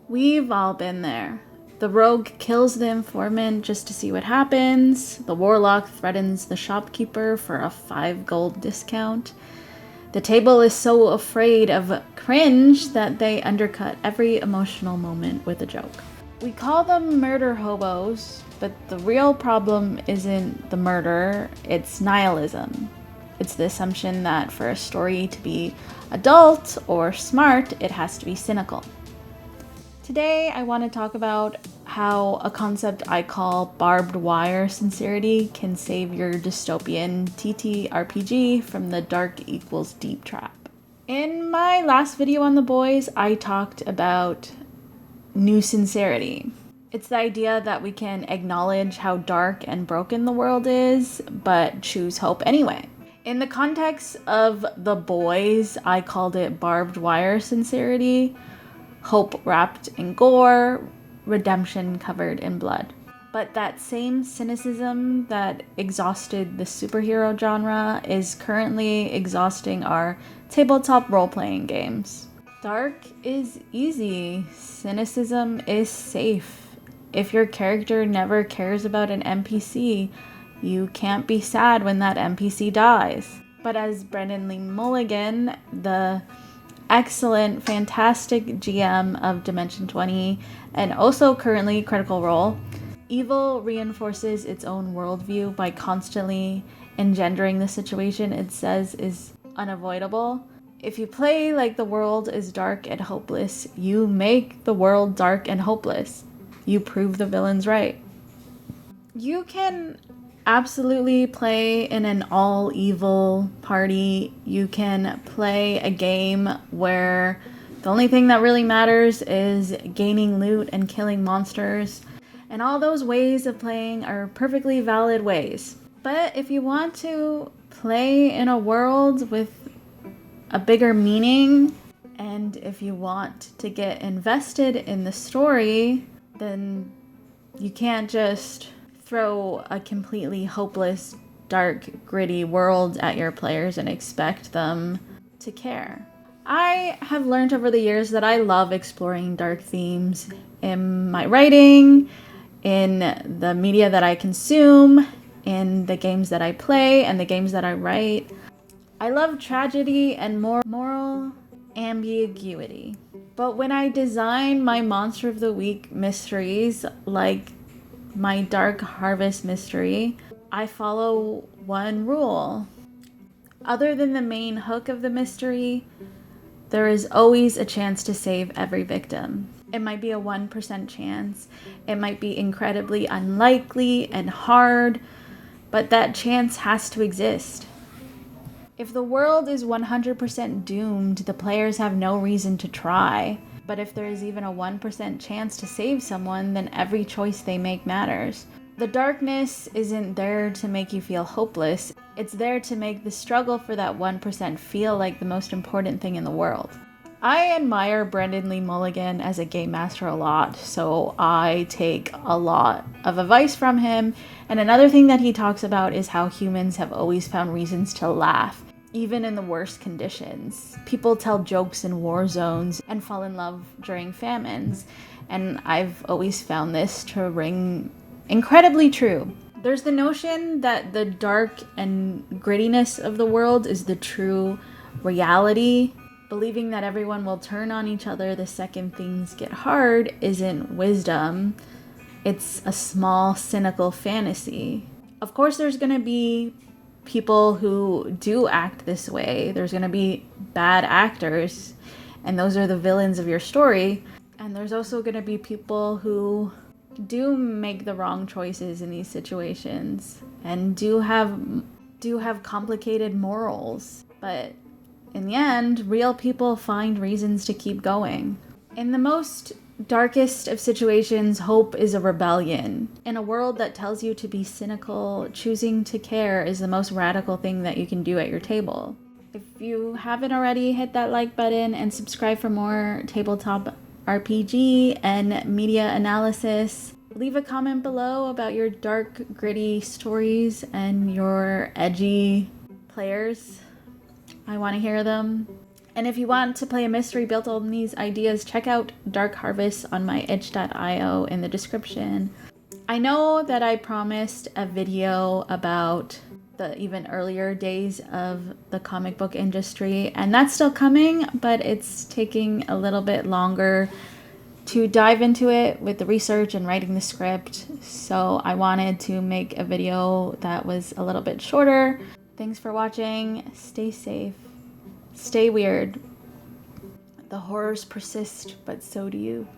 We've all been there. The rogue kills the informant just to see what happens. The warlock threatens the shopkeeper for a 5 gold discount. The table is so afraid of cringe that they undercut every emotional moment with a joke. We call them murder hobos, but the real problem isn't the murder, it's nihilism. It's the assumption that for a story to be adult or smart, it has to be cynical. Today, I want to talk about how a concept I call barbed wire sincerity can save your dystopian TTRPG from the dark equals deep trap. In my last video on the boys, I talked about new sincerity. It's the idea that we can acknowledge how dark and broken the world is, but choose hope anyway. In the context of the boys, I called it barbed wire sincerity. Hope wrapped in gore, redemption covered in blood. But that same cynicism that exhausted the superhero genre is currently exhausting our tabletop role-playing games. Dark is easy. Cynicism is safe. If your character never cares about an NPC, you can't be sad when that NPC dies. But as Brendan Lee Mulligan, the excellent, fantastic GM of Dimension 20, and also currently Critical Role, evil reinforces its own worldview by constantly engendering the situation it says is unavoidable. If you play like the world is dark and hopeless, you make the world dark and hopeless. You prove the villains right. You can absolutely play in an all-evil party. You can play a game where the only thing that really matters is gaining loot and killing monsters. And all those ways of playing are perfectly valid ways. But if you want to play in a world with a bigger meaning, and if you want to get invested in the story, then you can't just throw a completely hopeless, dark, gritty world at your players and expect them to care. I have learned over the years that I love exploring dark themes in my writing, in the media that I consume, in the games that I play, and the games that I write. I love tragedy and moral ambiguity. But when I design my Monster of the Week mysteries, like my Dark Harvest mystery, I follow one rule. Other than the main hook of the mystery, there is always a chance to save every victim. It might be a 1% chance. It might be incredibly unlikely and hard, but that chance has to exist. If the world is 100% doomed, the players have no reason to try. But if there is even a 1% chance to save someone, then every choice they make matters. The darkness isn't there to make you feel hopeless. It's there to make the struggle for that 1% feel like the most important thing in the world. I admire Brendan Lee Mulligan as a game master a lot, so I take a lot of advice from him. And another thing that he talks about is how humans have always found reasons to laugh, even in the worst conditions. People tell jokes in war zones and fall in love during famines, and I've always found this to ring incredibly true. There's the notion that the dark and grittiness of the world is the true reality. Believing that everyone will turn on each other the second things get hard isn't wisdom. It's a small, cynical fantasy. Of course, there's going to be people who do act this way. There's going to be bad actors, and those are the villains of your story. And there's also going to be people who do make the wrong choices in these situations and do have complicated morals. But in the end, real people find reasons to keep going. In the most darkest of situations, hope is a rebellion. In a world that tells you to be cynical, choosing to care is the most radical thing that you can do at your table. If you haven't already, hit that like button and subscribe for more tabletop RPG and media analysis. Leave a comment below about your dark, gritty stories and your edgy players. I want to hear them. And if you want to play a mystery built on these ideas, check out Dark Harvest on my itch.io in the description. I know that I promised a video about the even earlier days of the comic book industry, and that's still coming, but it's taking a little bit longer to dive into it with the research and writing the script. So I wanted to make a video that was a little bit shorter. Thanks for watching. Stay safe. Stay weird. The horrors persist, but so do you.